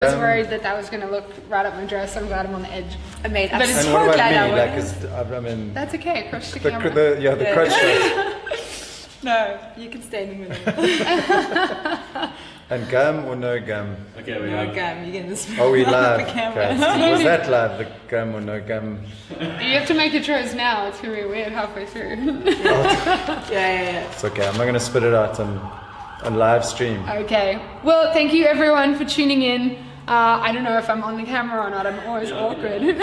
I was worried that was going to look right up my dress. I'm glad I'm on the edge. I made but it's and what about me? glad I mean, that's okay. Crotch to camera. The crotch shot. No, you can stay in the middle. And gum or no gum? Okay, we no gum. You're getting this. Oh, we live. Okay. Was that live? The gum or no gum? You have to make a choice now. It's going to be weird halfway through. Yeah. It's okay. I'm not going to spit it out on live stream. Okay. Well, thank you everyone for tuning in. I don't know if I'm on the camera or not. I'm always awkward.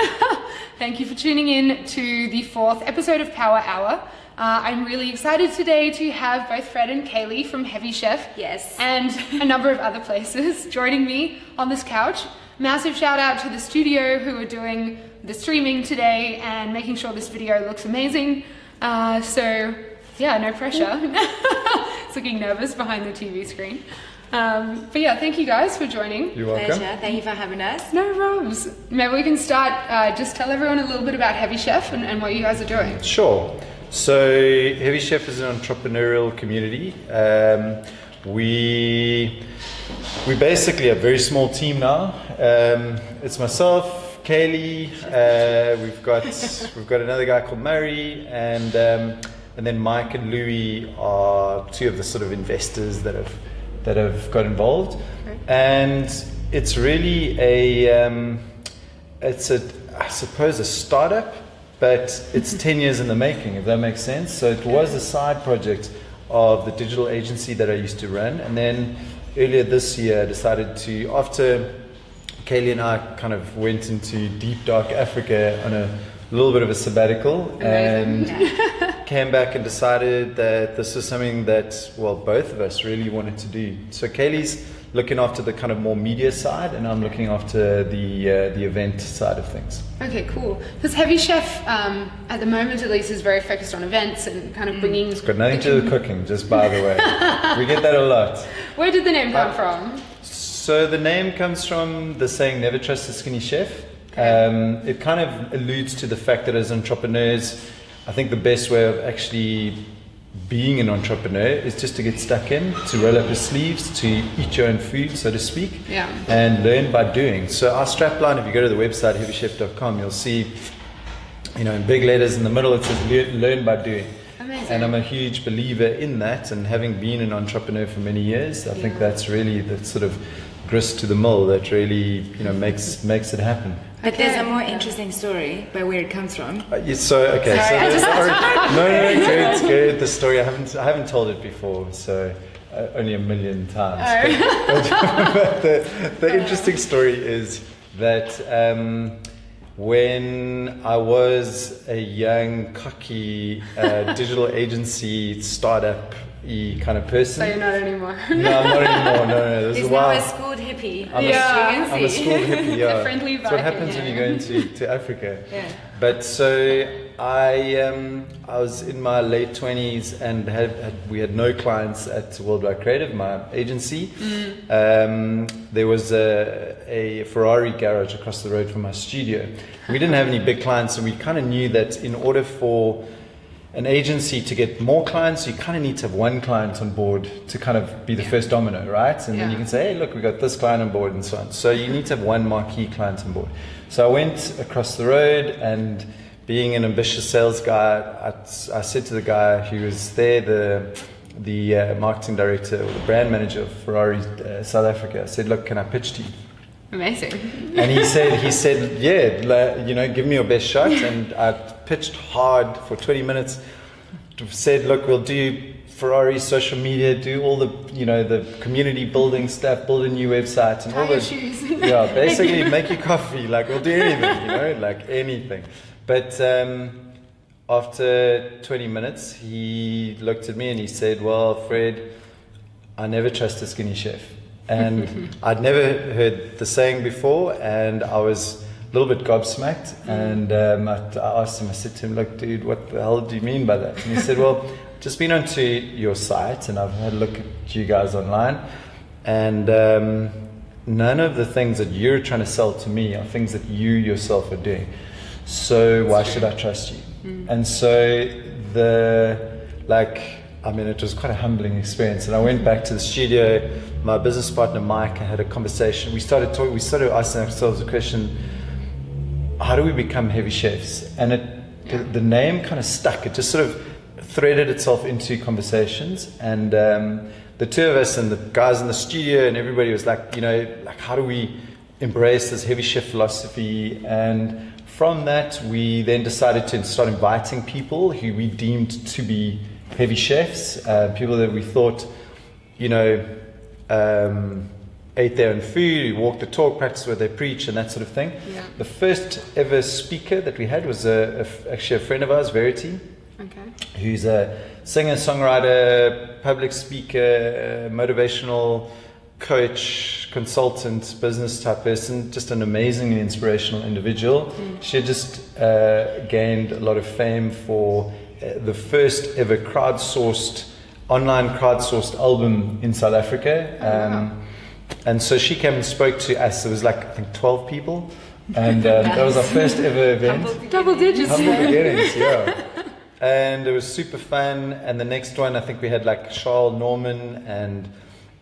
Thank you for tuning in to the 4th episode of Power Hour. I'm really excited today to have both Fred and Caley from Heavy Chef, yes, and a number of other places joining me on this couch. Massive shout out to the studio who are doing the streaming today and making sure this video looks amazing. So yeah, no pressure. It's looking nervous behind the TV screen. But yeah, thank you guys for joining. You're welcome. Pleasure. Thank you for having us. No problems. Maybe we can start, just tell everyone a little bit about Heavy Chef and what you guys are doing. Sure. So Heavy Chef is an entrepreneurial community. We basically a very small team now. It's myself, Caley. We've got another guy called Murray, and then Mike and Louis are two of the sort of investors that have got involved. Right. And it's really I suppose a startup. But it's 10 years in the making, if that makes sense. So it was a side project of the digital agency that I used to run. And then earlier this year, I decided to, after Caley and I kind of went into deep, dark Africa on a little bit of a sabbatical, and came back and decided that this was something that, well, both of us really wanted to do. So Caley's looking after the kind of more media side, and I'm looking after the event side of things. Okay, cool. Because Heavy Chef, at the moment at least, is very focused on events and kind of bringing... It's got nothing to do with cooking, just by the way. We get that a lot. Where did the name come from? So the name comes from the saying, never trust a skinny chef. It kind of alludes to the fact that as entrepreneurs, I think the best way of actually being an entrepreneur is just to get stuck in, to roll up your sleeves, to eat your own food, so to speak, and learn by doing. So our strapline, if you go to the website heavychef.com, you'll see, in big letters in the middle it says learn by doing. Amazing. And I'm a huge believer in that, and having been an entrepreneur for many years, I think that's really the sort of grist to the mill that really makes it happen. But there's a more interesting story by where it comes from. No, good. The story I haven't told it before, so only a million times. But the interesting story is that when I was a young, cocky digital agency startup kind of person. So you're not anymore. No, I'm not anymore. No. He's now a schooled hippie. I'm a schooled hippie. Yeah. The friendly vibe. That's what happens when you go into Africa. Yeah. But so I was in my late 20s and we had no clients at Worldwide Creative, my agency. There was a Ferrari garage across the road from my studio. We didn't have any big clients, and we kind of knew that in order for an agency to get more clients, you kind of need to have one client on board to kind of be the first domino, right? And then you can say, hey, look, we got this client on board and so on. So you need to have one marquee client on board. So I went across the road, and being an ambitious sales guy, I said to the guy who was there, the marketing director or the brand manager of Ferrari South Africa, I said, look, can I pitch to you? Amazing. And he said, yeah, give me your best shot. And I pitched hard for 20 minutes, said, look, we'll do Ferrari social media, do all the, the community building stuff, build a new website and all the shoes. Yeah, basically make you coffee, like we'll do anything, like anything. But after 20 minutes, he looked at me and he said, well, Fred, I never trust a skinny chef. And I'd never heard the saying before, and I was a little bit gobsmacked. And I asked him, I said to him, look, dude, what the hell do you mean by that? And he said, well, just been onto your site and I've had a look at you guys online, and none of the things that you're trying to sell to me are things that you yourself are doing. So why should I trust you? And so I mean, it was quite a humbling experience. And I went back to the studio. My business partner Mike had a conversation. We started asking ourselves the question: how do we become heavy chefs? And the name kind of stuck. It just sort of threaded itself into conversations. And the two of us and the guys in the studio and everybody was like, how do we embrace this heavy chef philosophy? And from that, we then decided to start inviting people who we deemed to be heavy chefs, people that we thought, ate their own food, walked the talk, practiced what they preach, and that sort of thing. Yeah. The first ever speaker that we had was actually a friend of ours, Verity, who's a singer, songwriter, public speaker, motivational coach, consultant, business type person, just an amazingly inspirational individual. She had just gained a lot of fame for the first ever online crowdsourced album in South Africa. And so she came and spoke to us. There was like, I think, 12 people. And that was our first ever event. Double digits. Humble beginnings, yeah. And it was super fun. And the next one, I think we had like Charles Norman and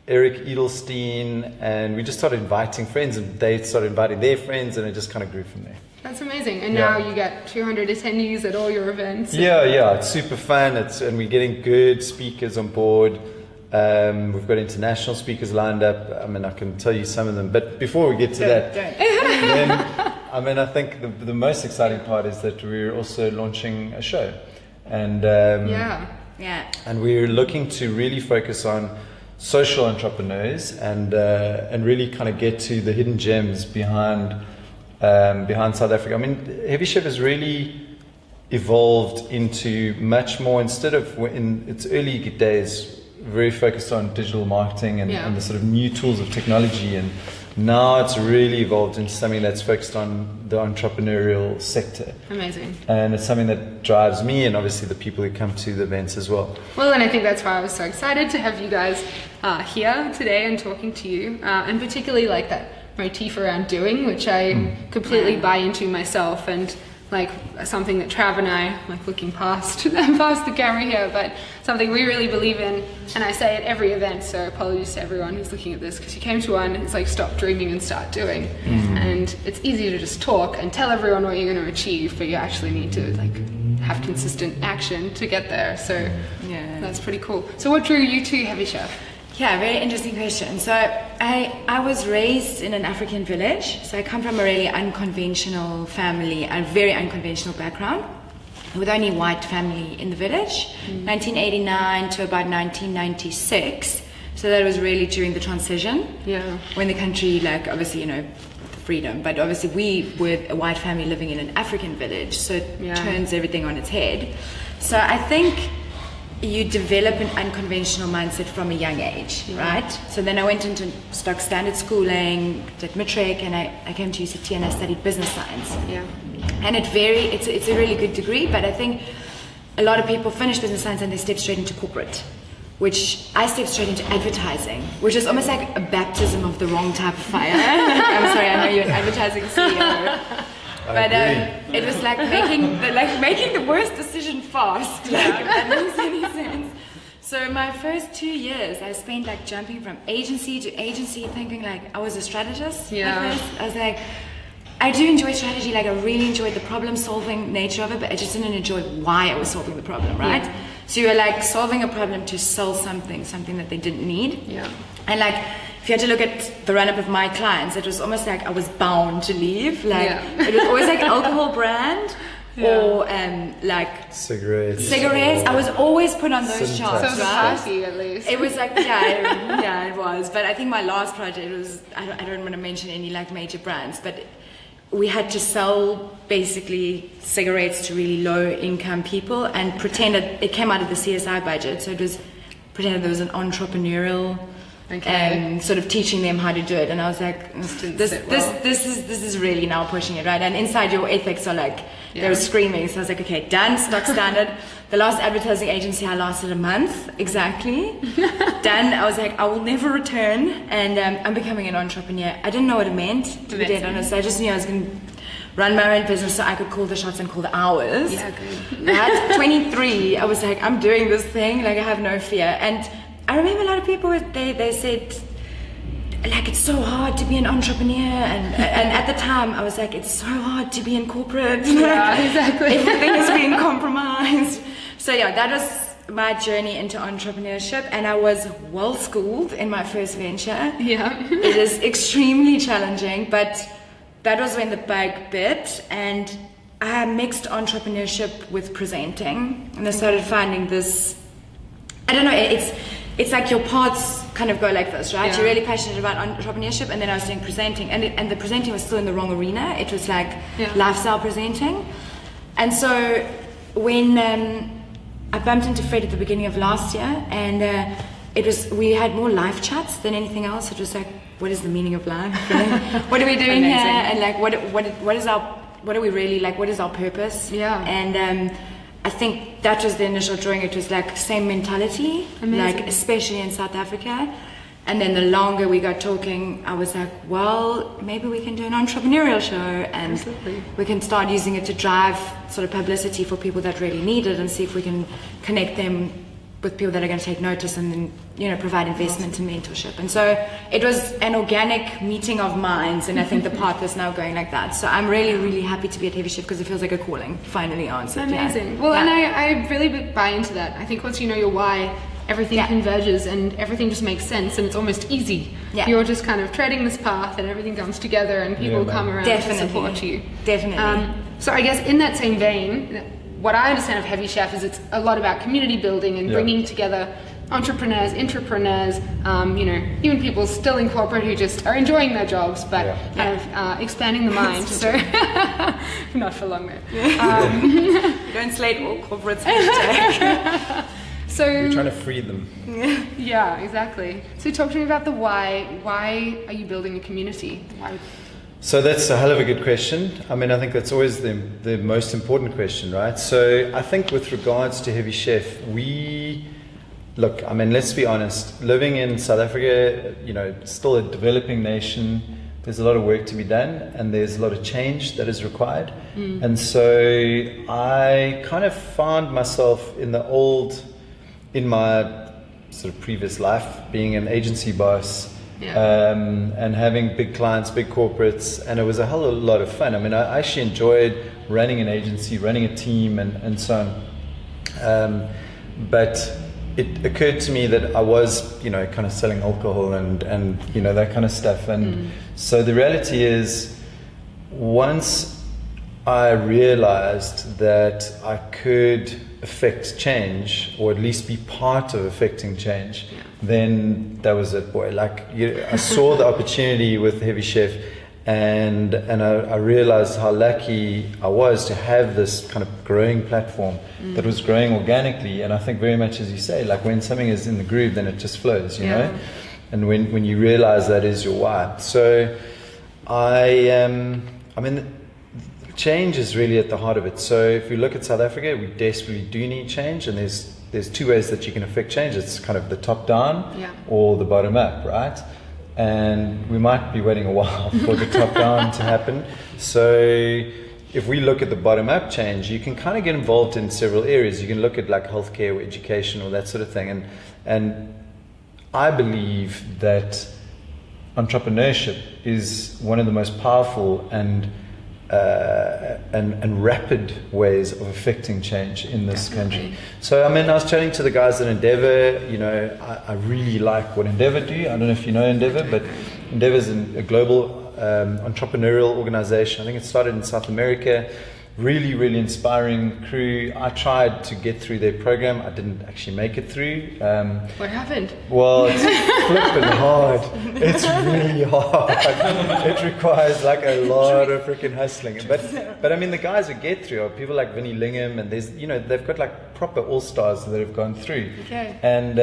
Eric Edelstein. And we just started inviting friends, and they started inviting their friends, and it just kind of grew from there. That's amazing. And now you get 200 attendees at all your events. Yeah, it's super fun. And we're getting good speakers on board. We've got international speakers lined up. I mean, I can tell you some of them. But before we get to then, I think the most exciting part is that we're also launching a show. And and we're looking to really focus on social entrepreneurs and really kind of get to the hidden gems behind South Africa. I mean, Heavy Chef has really evolved into much more, instead of in its early days, very focused on digital marketing and the sort of new tools of technology, and now it's really evolved into something that's focused on the entrepreneurial sector. Amazing. And it's something that drives me and obviously the people who come to the events as well. Well, and I think that's why I was so excited to have you guys here today and talking to you, and particularly like that motif around doing, which I completely buy into myself, and like something that Trav and I, like looking past the camera here, but something we really believe in, and I say at every event, so apologies to everyone who's looking at this, because you came to one, it's like stop dreaming and start doing. And it's easy to just talk and tell everyone what you're going to achieve, but you actually need to like have consistent action to get there. So that's pretty cool. So what drew you to Heavy Chef? Yeah, very interesting question. So I was raised in an African village. So I come from a really unconventional family, a very unconventional background, with only white family in the village, 1989 to about 1996. So that was really during the transition, when the country, like obviously, freedom, but obviously we were a white family living in an African village, so it turns everything on its head. So I think you develop an unconventional mindset from a young age, right? So then I went into stock standard schooling, did matric, and I came to UCT and I studied business science. And it's a really good degree, but I think a lot of people finish business science and they step straight into corporate, which I stepped straight into advertising, which is almost like a baptism of the wrong type of fire. I'm sorry, I know you're an advertising CEO. But it was like making the worst decision fast, like, if that makes any sense. So my first 2 years, I spent like jumping from agency to agency, thinking like I was a strategist. I was like, I do enjoy strategy, like I really enjoyed the problem solving nature of it, but I just didn't enjoy why I was solving the problem, right? So you were like solving a problem to sell something that they didn't need. And like, if you had to look at the run-up of my clients, it was almost like I was bound to leave. Like it was always like alcohol brand or like cigarettes. I was always put on those charts. So classy, at least. It was like it was. But I think my last project was, I don't want to mention any like major brands, but we had to sell basically cigarettes to really low income people and pretend that it came out of the CSI budget. So it was pretended there was an entrepreneurial sort of teaching them how to do it, and I was like, this is really now pushing it, right? And inside your ethics are like they were screaming. So I was like, okay, done, stock standard. The last advertising agency I lasted a month exactly. Done. I was like, I will never return, and I'm becoming an entrepreneur. I didn't know what it meant, to be dead honest. I just knew I was going to run my own business so I could call the shots and call the hours. Yeah, good. At 23, I was like, I'm doing this thing, like I have no fear. And I remember a lot of people, they said, like, it's so hard to be an entrepreneur, and at the time I was like, it's so hard to be in corporate. Yeah, exactly. Everything is being compromised. So yeah, that was my journey into entrepreneurship, and I was well schooled in my first venture. Yeah. It is extremely challenging, but that was when the bug bit, and I mixed entrepreneurship with presenting, and I started finding this, I don't know, it's like your paths kind of go like this, right? Yeah. You're really passionate about entrepreneurship, and then I was doing presenting, and the presenting was still in the wrong arena. It was like lifestyle presenting. And so when I bumped into Fred at the beginning of last year, and we had more live chats than anything else. It was like, what is the meaning of life? What are we doing here? And like, what are we really like? What is our purpose? Yeah. And I think that was the initial drawing. It was like same mentality, Amazing. like especially in South Africa. And then the longer we got talking, I was like, well, maybe we can do an entrepreneurial show, and Absolutely. we can start using it to drive sort of publicity for people that really need it, and see if we can connect them with people that are going to take notice, and then, you know, provide investment and mentorship. And so it was an organic meeting of minds, and I think the path is now going like that. So I'm really, really happy to be at Heavy Shift, because it feels like a calling finally answered. Amazing. Yeah. Well, Yeah. and I really buy into that. I think once you know your why, everything converges and everything just makes sense, and it's almost easy. Yeah. You're just kind of treading this path, and everything comes together, and people come around to support you. Definitely. So I guess in that same vein, what I understand of Heavy Chef is it's a lot about community building and bringing together entrepreneurs, intrapreneurs, you know, even people still in corporate who just are enjoying their jobs, but kind of expanding the mind. So not for long though. Don't slate all corporates. So We're trying to free them. yeah, exactly. So talk to me about the why. Why are you building a community? Why? So that's a hell of a good question. I mean, I think that's always the most important question, right? So I think with regards to Heavy Chef, look, I mean, let's be honest, living in South Africa, you know, still a developing nation, there's a lot of work to be done, and there's a lot of change that is required. And so I kind of found myself in my sort of previous life, being an agency boss, and having big clients, big corporates, and it was a hell of a lot of fun. I mean, I actually enjoyed running an agency, running a team, and so on. But it occurred to me that I was, you know, kind of selling alcohol and you know, that kind of stuff. And so the reality is, once I realized that I could affect change, or at least be part of affecting change, then that was it, boy. Like, I saw the opportunity with Heavy Chef, and I realized how lucky I was to have this kind of growing platform that was growing organically. And I think very much as you say, like, when something is in the groove, then it just flows, you know. And when you realize that is your why. So I mean, change is really at the heart of it. So if you look at South Africa, we desperately do need change, and there's two ways that you can affect change. It's kind of the top down or the bottom up, right? And we might be waiting a while for the top down to happen. So if we look at the bottom up change, you can kind of get involved in several areas. You can look at like healthcare or education or that sort of thing. And I believe that entrepreneurship is one of the most powerful and rapid ways of affecting change in this country. So I mean, I was chatting to the guys at Endeavour. You know, I really like what Endeavour do. I don't know if you know Endeavour, but Endeavour is a global entrepreneurial organization. I think it started in South America. Really, really inspiring crew. I tried to get through their program. I didn't actually make it through. What happened? Well, it's flipping hard. It's really hard. It requires like a lot of freaking hustling. But I mean, the guys who get through are people like Vinnie Lingham, and there's, you know, they've got like proper all-stars that have gone through. Okay. And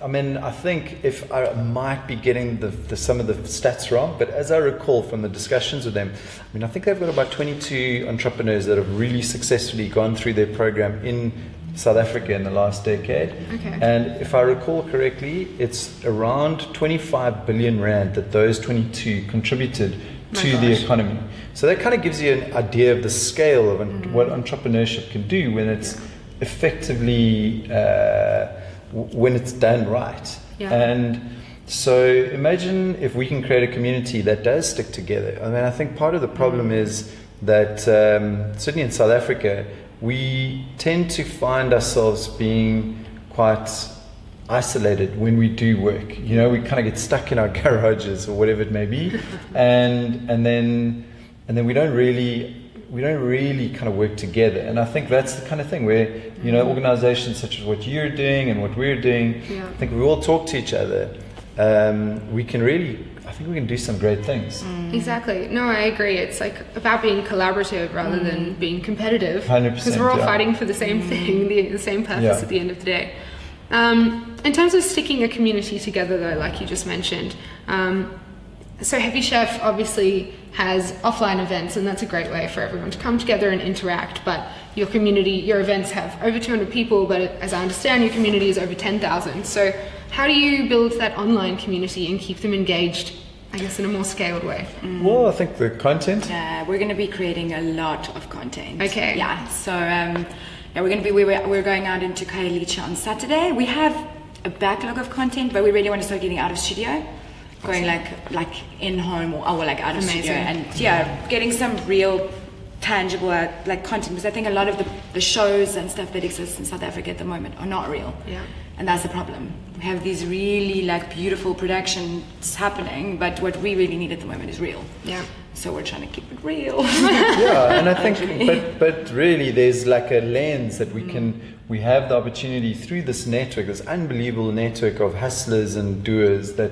I mean, I think if I might be getting the some of the stats wrong, but as I recall from the discussions with them, I mean, I think they've got about 22 entrepreneurs that have really successfully gone through their program in South Africa in the last decade. Okay. And if I recall correctly, it's around 25 billion rand that those 22 contributed to the economy. So that kind of gives you an idea of the scale of what entrepreneurship can do when it's effectively, when it's done right. Yeah. And so imagine if we can create a community that does stick together. I mean, I think part of the problem is that certainly in South Africa, we tend to find ourselves being quite isolated when we do work. You know, we kind of get stuck in our garages or whatever it may be, and then we don't really kind of work together. And I think that's the kind of thing where, you know, organizations such as what you're doing and what we're doing, I think we all talk to each other. I think we can do some great things. Exactly. No, I agree. It's like about being collaborative rather than being competitive. 100%. Because we're all fighting for the same thing, the same purpose at the end of the day. In terms of sticking a community together, though, like you just mentioned, so Heavy Chef obviously has offline events, and that's a great way for everyone to come together and interact. But your community, your events have over 200 people, but as I understand, your community is over 10,000. So how do you build that online community and keep them engaged, I guess, in a more scaled way? Well, I think the content. We're going to be creating a lot of content. Okay. Yeah. So we're going out into Caleys on Saturday. We have a backlog of content, but we really want to start getting out of studio, going like in home or like out of studio, and getting some real tangible like content, because I think a lot of the shows and stuff that exist in South Africa at the moment are not real. Yeah. And that's the problem. We have these really like beautiful productions happening, but what we really need at the moment is real. Yeah. So we're trying to keep it real. Yeah, and I think, but really, there's like a lens that we have the opportunity through this network, this unbelievable network of hustlers and doers, that,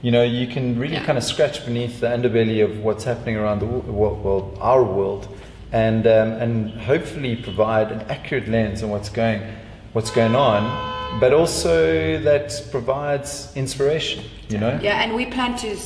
you know, you can really kind of scratch beneath the underbelly of what's happening around the world, our world, and hopefully provide an accurate lens on what's going on, but also that provides inspiration, you know. Yeah, and we plan to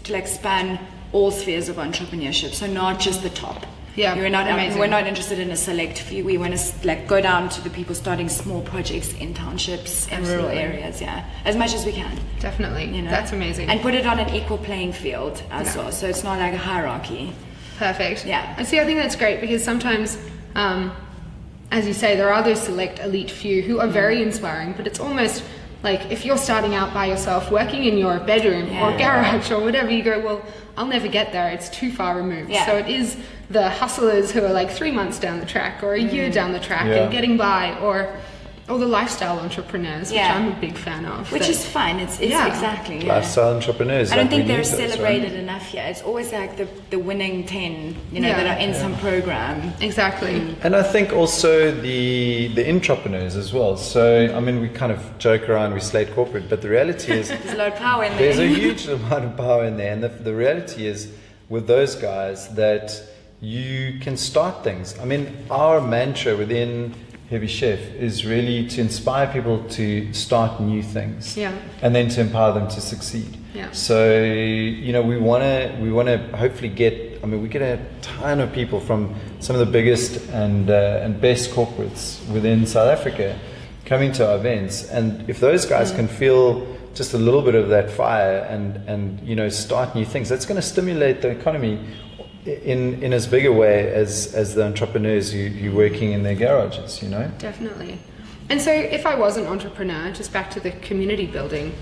like span all spheres of entrepreneurship, so not just the top. Yeah, we're not interested in a select few. We want to like go down to the people starting small projects in townships and rural areas, as much as we can. Definitely, you know? That's amazing. And put it on an equal playing field as well, so it's not like a hierarchy. Perfect. Yeah. And see, I think that's great, because sometimes, as you say, there are those select elite few who are very inspiring, but it's almost like if you're starting out by yourself, working in your bedroom or garage or whatever, you go, well, I'll never get there. It's too far removed. Yeah. So it is the hustlers who are like 3 months down the track or a year down the track and getting by, or the lifestyle entrepreneurs, which I'm a big fan of. Which is fun. It's exactly. Yeah. Lifestyle entrepreneurs. I don't think they're celebrated enough yet. It's always like the winning 10, that are in some program. Exactly. And I think also the intrapreneurs as well. So, I mean, we kind of joke around, we slate corporate, but the reality is there's a lot of power in there. There's a huge amount of power in there. And the reality is with those guys that you can start things. I mean, our mantra within Heavy Chef is really to inspire people to start new things, and then to empower them to succeed. Yeah. So, you know, we want to hopefully get. I mean, we get a ton of people from some of the biggest and best corporates within South Africa coming to our events, and if those guys can feel just a little bit of that fire and you know, start new things, that's going to stimulate the economy in as big a way as the entrepreneurs who working in their garages, you know. Definitely. And so if I was an entrepreneur, just back to the community building,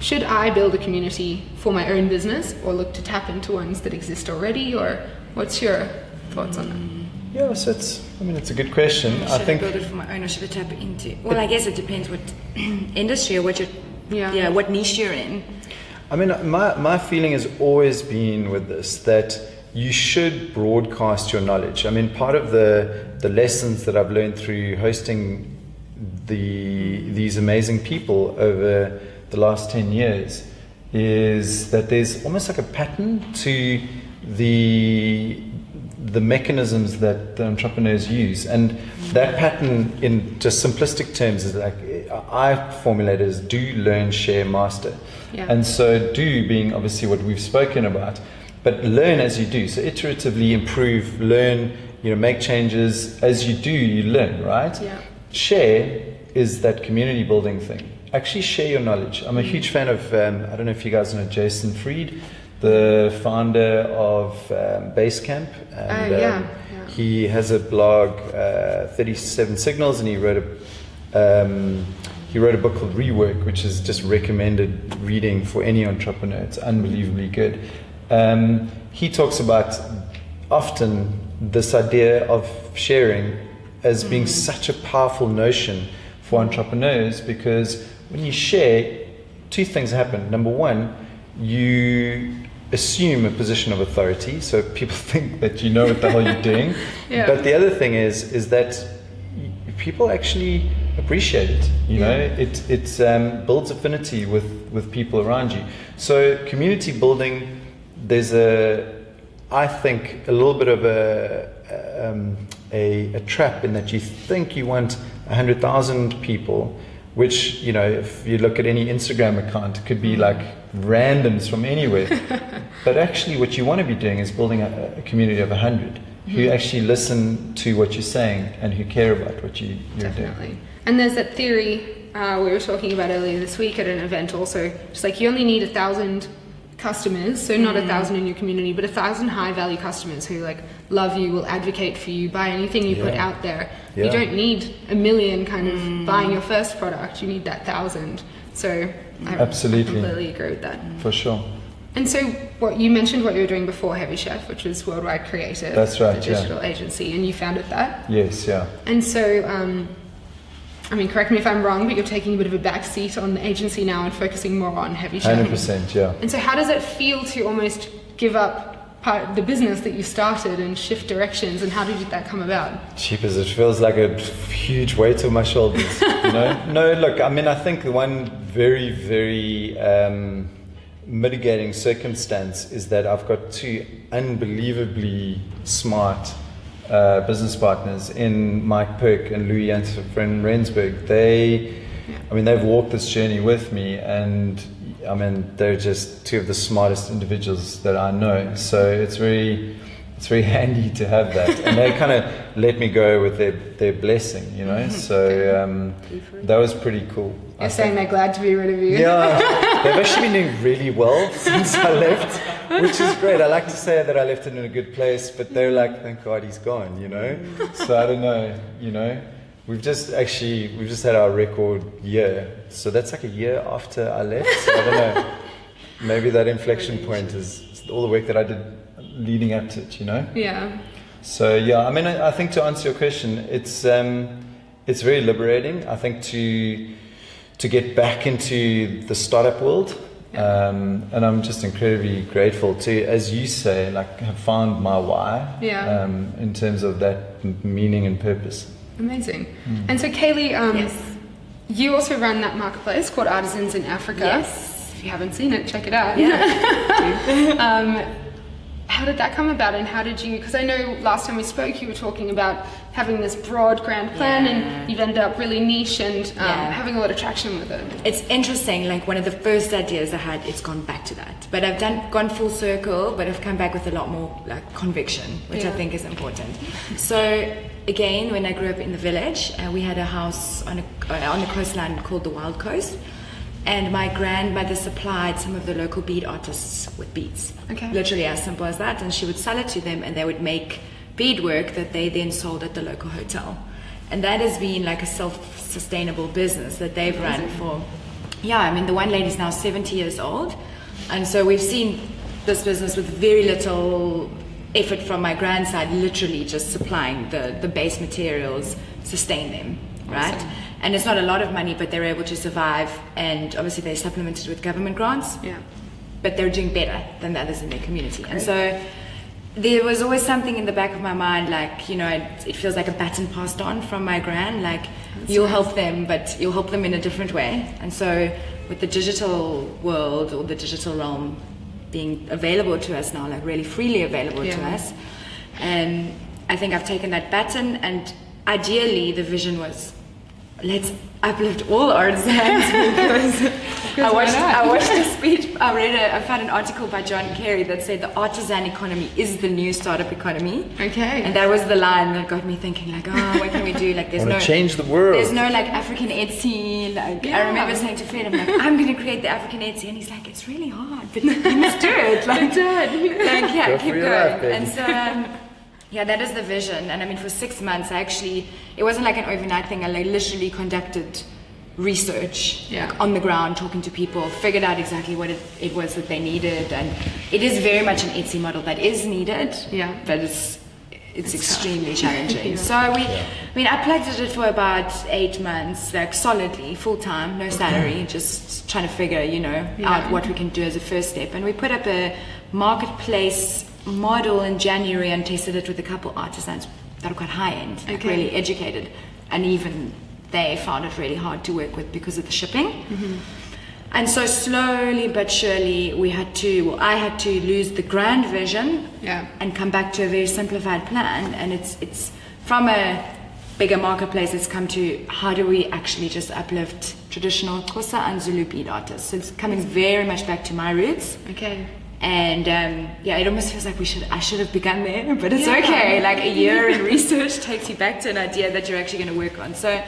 should I build a community for my own business or look to tap into ones that exist already, or what's your thoughts on that? Yeah, so it's a good question. Should I build it for my own, or should I tap into? Well, I guess it depends what industry or what niche you're in. I mean, my feeling has always been with this that you should broadcast your knowledge. I mean, part of the lessons that I've learned through hosting these amazing people over the last 10 years is that there's almost like a pattern to the mechanisms that the entrepreneurs use, and that pattern in just simplistic terms is like, I formulate it as do, learn, share, master. And so do being obviously what we've spoken about, but learn as you do. So iteratively improve, learn, you know, make changes. As you do, you learn, right? Share is that community building thing. Actually share your knowledge. I'm a huge fan of, I don't know if you guys know Jason Fried, the founder of Basecamp, and he has a blog, 37 Signals, and he wrote a book called Rework, which is just recommended reading for any entrepreneur. It's unbelievably good. He talks about often this idea of sharing as being such a powerful notion for entrepreneurs, because when you share, two things happen. Number one, you assume a position of authority, so people think that you know what the hell you're doing. But the other thing is that people actually appreciate it. You know, it builds affinity with people around you. So community building, there's I think a little bit of a trap in that you think you want 100,000 people, which, you know, if you look at any Instagram account, it could be like randoms from anywhere. But actually what you want to be doing is building a community of 100 who actually listen to what you're saying and who care about what you're doing. And there's that theory we were talking about earlier this week at an event also. It's like you only need 1,000 customers, so not 1,000 in your community, but 1,000 high value customers who like love you, will advocate for you, buy anything you put out there. You don't need 1 million kind of buying your first product. You need that 1,000. So I completely agree with that. For sure. And so what you mentioned what you were doing before Heavy Chef, which was Worldwide Creative. That's right, the digital agency, and you founded that. Yes, yeah. And so I mean, correct me if I'm wrong, but you're taking a bit of a backseat on the agency now and focusing more on Heavy Chef. 100%, yeah. And so how does it feel to almost give up part of the business that you started and shift directions, and how did that come about? Cheapers, it feels like a huge weight on my shoulders, you know? No, look, I mean, I think the one very, very mitigating circumstance is that I've got two unbelievably smart business partners in Mike Perk and Louis Janssen Rensburg. They've walked this journey with me, and I mean, they're just two of the smartest individuals that I know. So it's very handy to have that, and they kind of let me go with their blessing, you know. So that was pretty cool. You're saying they're glad to be rid of you. Yeah, they've actually been doing really well since I left, which is great. I like to say that I left it in a good place, but they're like, thank God he's gone, you know. So I don't know, you know. We've just had our record year, so that's like a year after I left. So I don't know. Maybe that inflection point is all the work that I did leading up to it, you know. Yeah. So yeah, I mean, I think to answer your question, it's very liberating. I think to get back into the startup world, and I'm just incredibly grateful to, as you say, like have found my why. Yeah. In terms of that meaning and purpose. Amazing. And so Caley, you also run that marketplace called Artisans in Africa. Yes. If you haven't seen it, check it out. Yeah. How did that come about, and how did you, because I know last time we spoke you were talking about having this broad grand plan, and you've ended up really niche and having a lot of traction with it. It's interesting, like one of the first ideas I had, it's gone back to that. But I've gone full circle, but I've come back with a lot more like conviction, which I think is important. So again, when I grew up in the village, we had a house on the coastline called the Wild Coast. And my grandmother supplied some of the local bead artists with beads. Okay. Literally as simple as that. And she would sell it to them, and they would make beadwork that they then sold at the local hotel. And that has been like a self-sustainable business that they've run for. Yeah, I mean, the one lady's now 70 years old. And so we've seen this business with very little effort from my grandside, literally just supplying the base materials, sustain them, right? Awesome. And it's not a lot of money, but they're able to survive, and obviously they're supplemented with government grants. Yeah. But they're doing better than the others in their community. Great. And so there was always something in the back of my mind, like, you know, it feels like a baton passed on from my gran, like you'll help them, but you'll help them in a different way. And so with the digital world, or the digital realm being available to us now, like really freely available to us, and I think I've taken that baton, and ideally the vision was, let's uplift all artisans, because I why not? watched a speech. I found an article by John Kerry that said the artisan economy is the new startup economy. Okay. And that was the line that got me thinking, like, oh, what can we do? Like, there's I no want to change the world. There's no like African Etsy. Like, Yeah. I remember saying to Fred, I'm like, I'm going to create the African Etsy, and he's like, it's really hard, but you must do it. Like, like yeah, Go keep for your going. life, baby. And so. Yeah, that is the vision. And I mean, for 6 months, it wasn't like an overnight thing. I like, literally conducted research like, on the ground, talking to people, figured out exactly what it was that they needed. And it is very much an Etsy model that is needed, but it's extremely challenging. So I plugged at it for about 8 months, like solidly, full time, no salary, just trying to figure, out what we can do as a first step. And we put up a marketplace model in January and tested it with a couple artisans that are quite high end, like really educated, and even they found it really hard to work with because of the shipping. And so slowly but surely I had to lose the grand vision and come back to a very simplified plan. And it's from a bigger marketplace, it's come to how do we actually just uplift traditional Xhosa and Zulu bead artists. So it's coming very much back to my roots. And it almost feels like I should have begun there, but it's okay. Like a year in research takes you back to an idea that you're actually going to work on. So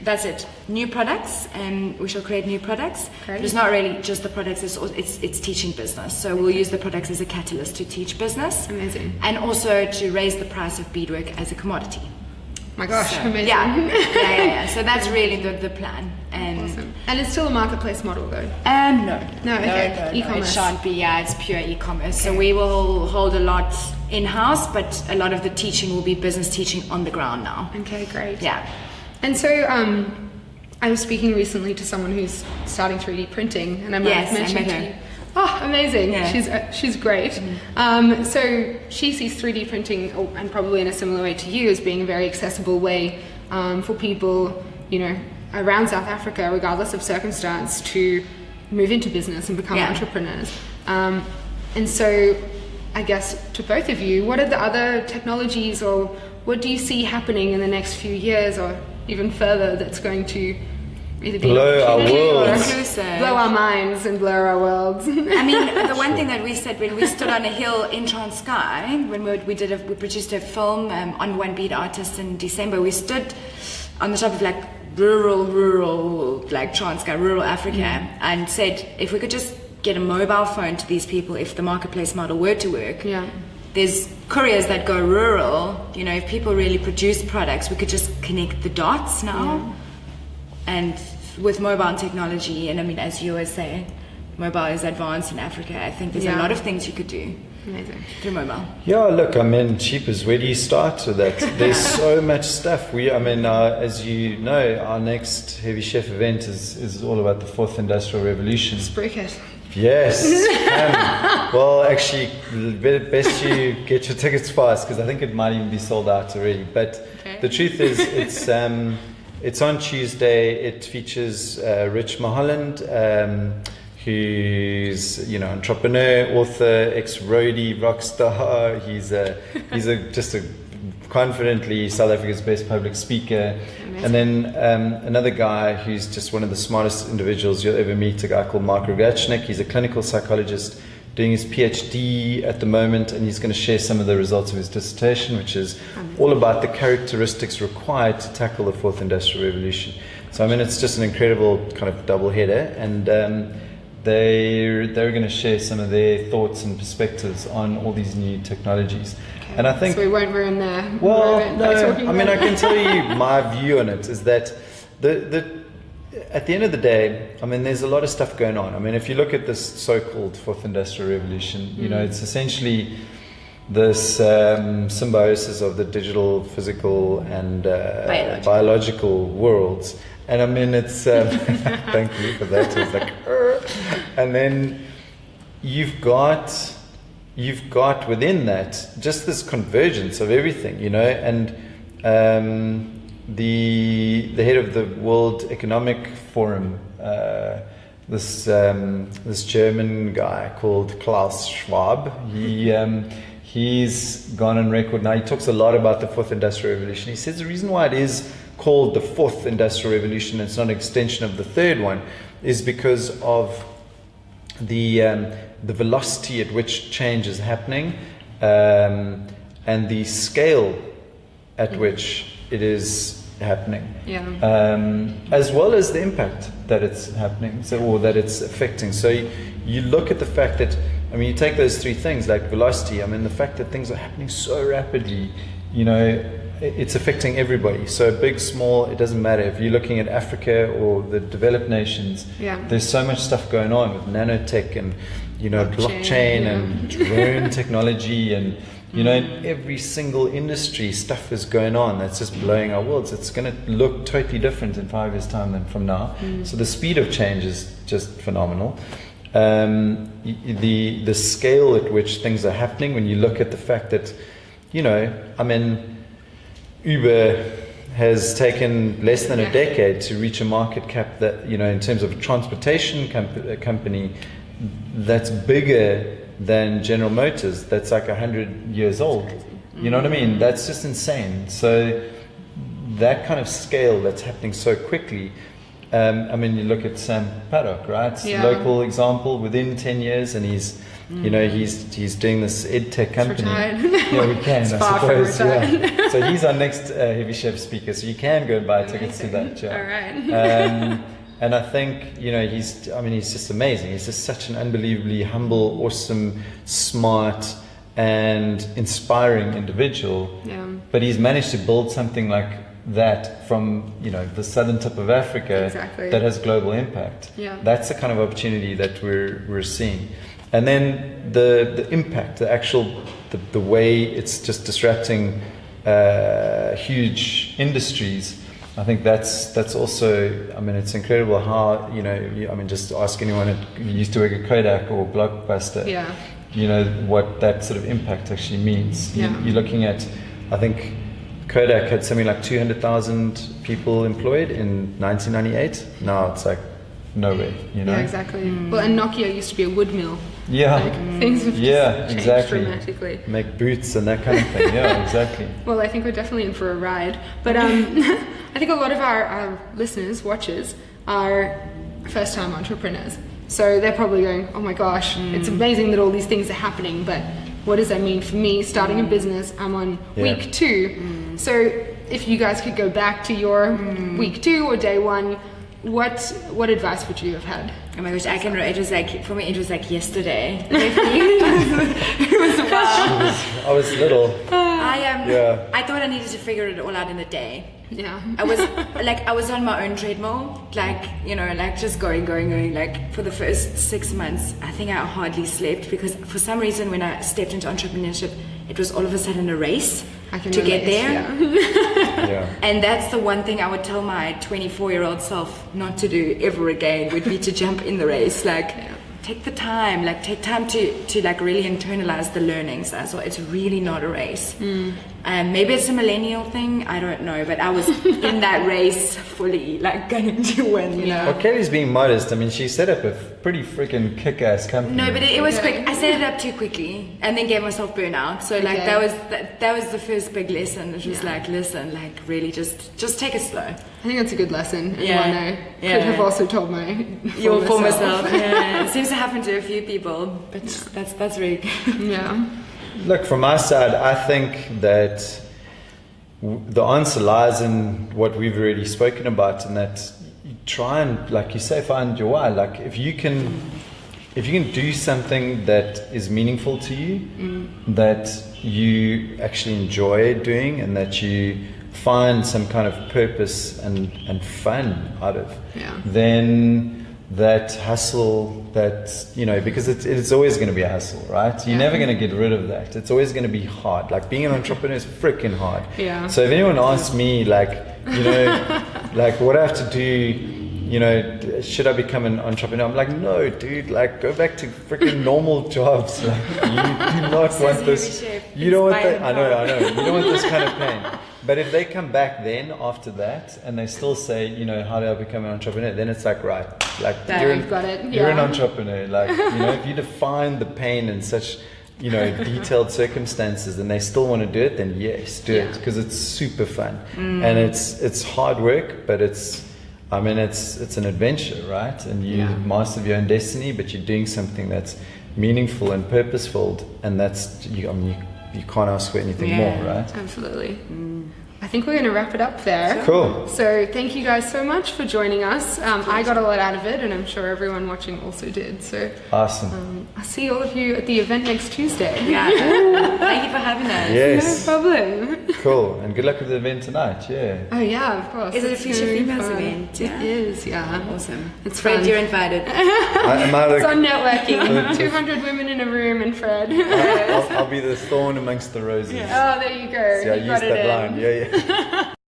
that's it. New products, and we shall create new products. But it's not really just the products; it's teaching business. So we'll use the products as a catalyst to teach business, and also to raise the price of beadwork as a commodity. My gosh, so, amazing. Yeah. So that's really the plan. Awesome. And it's still a marketplace model though? No. Okay. E-commerce. It shan't be, it's pure e-commerce. So we will hold a lot in-house, but a lot of the teaching will be business teaching on the ground now. Okay, great. Yeah. And so I was speaking recently to someone who's starting 3D printing, and I might have mentioned to you. Oh, amazing. Yeah. She's great. So she sees 3D printing, and probably in a similar way to you, as being a very accessible way for people, around South Africa, regardless of circumstance, to move into business and become entrepreneurs. And so I guess to both of you, what are the other technologies, or what do you see happening in the next few years or even further that's going to either be blow our worlds, blow our minds and blow our worlds? I mean, the one thing that we said when we stood on a hill in Transkei, when we produced a film on One Bead Artist in December, we stood on the top of like rural like Transkei, rural Africa, and said if we could just get a mobile phone to these people, if the marketplace model were to work, there's couriers that go rural, if people really produce products, we could just connect the dots now. And with mobile technology, and I mean, as you always say, mobile is advanced in Africa, I think there's a lot of things you could do. Amazing. Through mobile. Yeah, look, I mean, cheapers, where do you start with that? There's so much stuff. As you know, our next Heavy Chef event is all about the fourth industrial revolution. Break it. Yes. Well, actually, best you get your tickets fast, because I think it might even be sold out already. But the truth is, it's on Tuesday. It features Rich Mulholland, who's entrepreneur, author, ex-roadie, rock star. He's just a confidently South Africa's best public speaker. Amazing. And then another guy who's just one of the smartest individuals you'll ever meet, a guy called Mark Rogachnik. He's a clinical psychologist doing his PhD at the moment, and he's going to share some of the results of his dissertation, which is all about the characteristics required to tackle the fourth industrial revolution. So I mean, it's just an incredible kind of double header, and they're going to share some of their thoughts and perspectives on all these new technologies. And I think so we won't ruin their I can tell you my view on it is that at the end of the day, I mean, there's a lot of stuff going on. I mean, if you look at this so-called fourth industrial revolution, it's essentially this symbiosis of the digital, physical, and biological worlds. And I mean, it's thank you for that. It's like, and then you've got within that just this convergence of everything, and the head of the World Economic Forum, this German guy called Klaus Schwab, he's gone on record now. He talks a lot about the fourth industrial revolution. He says the reason why it is called the fourth industrial revolution, it's not an extension of the third one, is because of the velocity at which change is happening, and the scale at which it is happening, as well as the impact that it's happening, or that it's affecting. So you look at the fact that, I mean, you take those three things, like velocity, I mean, the fact that things are happening so rapidly, you know, it's affecting everybody. So big, small, it doesn't matter. If you're looking at Africa or the developed nations, there's so much stuff going on with nanotech and, you know, blockchain and drone technology, and, you know, in every single industry, stuff is going on that's just blowing our worlds. It's going to look totally different in 5 years' time than from now. So the speed of change is just phenomenal. The scale at which things are happening, when you look at the fact that, you know, I mean, Uber has taken less than a decade to reach a market cap that, you know, in terms of a transportation company, that's bigger than General Motors, that's like 100 years old. You know what I mean? That's just insane. So that kind of scale that's happening so quickly, I mean, you look at Sam Paddock, right? It's a local example within 10 years, and he's, you know, he's doing this ed tech company. Yeah, we can, I suppose. Yeah. So he's our next Heavy Chef speaker, so you can go and buy tickets to that. Yeah. All right. And I think, you know, he's just amazing. He's just such an unbelievably humble, awesome, smart, and inspiring individual. Yeah. But he's managed to build something like that from, you know, the southern tip of Africa that has global impact. Yeah. That's the kind of opportunity that we're seeing. And then the impact, the actual, the way it's just disrupting huge industries. I think that's also, I mean, it's incredible how, you know, I mean, just ask anyone who used to work at Kodak or Blockbuster, you know, what that sort of impact actually means. You're looking at, I think Kodak had something like 200,000 people employed in 1998. Now it's like nowhere, you know? Yeah, exactly. Well, and Nokia used to be a wood mill. Yeah. Like, things have just changed dramatically. Make boots and that kind of thing. Yeah, exactly. Well, I think we're definitely in for a ride. But I think a lot of our listeners, watchers, are first-time entrepreneurs. So they're probably going, oh my gosh, it's amazing that all these things are happening, but what does that mean for me starting a business? I'm on week 2. So if you guys could go back to your week 2 or day 1, what advice would you have had? Oh my gosh, I can. It was like, for me, it was like yesterday. It was wild. I was little. I thought I needed to figure it all out in a day. Yeah. I was on my own treadmill, like, you know, like just going. Like for the first 6 months, I think I hardly slept, because for some reason when I stepped into entrepreneurship, it was all of a sudden a race to get there. Yeah. And that's the one thing I would tell my 24-year-old self not to do ever again, would be to jump in the race. Like, take the time, take time to like really internalize the learnings as well. It's really not a race. Maybe it's a millennial thing, I don't know, but I was in that race fully, like, going to win, you know. Well, Kelly's being modest. I mean, she set up a pretty freaking kick-ass company. No, but it was quick. I set it up too quickly and then gave myself burnout. So like that was the first big lesson. It was like, listen, like, really just take it slow. I think that's a good lesson. And one I could have also told your former self. It seems to happen to a few people, but that's really good. Yeah. Look, from my side, I think that the answer lies in what we've already spoken about, and that you try and, like you say, find your why. Like, if you can do something that is meaningful to you, that you actually enjoy doing, and that you find some kind of purpose and fun out of, then that hustle, that, you know, because it's always going to be a hustle, right? You're never going to get rid of that. It's always going to be hard. Like, being an entrepreneur is freaking hard. Yeah. So if anyone asks me, like, you know, like, what I have to do, you know, should I become an entrepreneur? I'm like, no, dude, like, go back to freaking normal jobs. Like, you do not want this. You don't want that. I know. You don't want this kind of pain. But if they come back then after that and they still say, you know, how do I become an entrepreneur? Then it's like, right, like, you're an entrepreneur. Like, you know, if you define the pain in such detailed circumstances and they still want to do it, then yes, do it, because it's super fun. And it's hard work, but it's an adventure, right? And you master your own destiny, but you're doing something that's meaningful and purposeful, and that's you can't ask for anything more, right? Absolutely. I think we're going to wrap it up there. Cool. So thank you guys so much for joining us. I got a lot out of it, and I'm sure everyone watching also did. So awesome. I'll see all of you at the event next Tuesday. Yeah. Thank you for having us. Yes. No problem. Cool. And good luck with the event tonight. Yeah. Oh yeah, of course. Is it a It's future really females fun. event? It is, yeah. Awesome. It's Fred, fun. you're invited. It's on networking. 200 women in a room and Fred. I'll be the thorn amongst the roses. Oh, there you go. See, I You used got it that in. line. Yeah.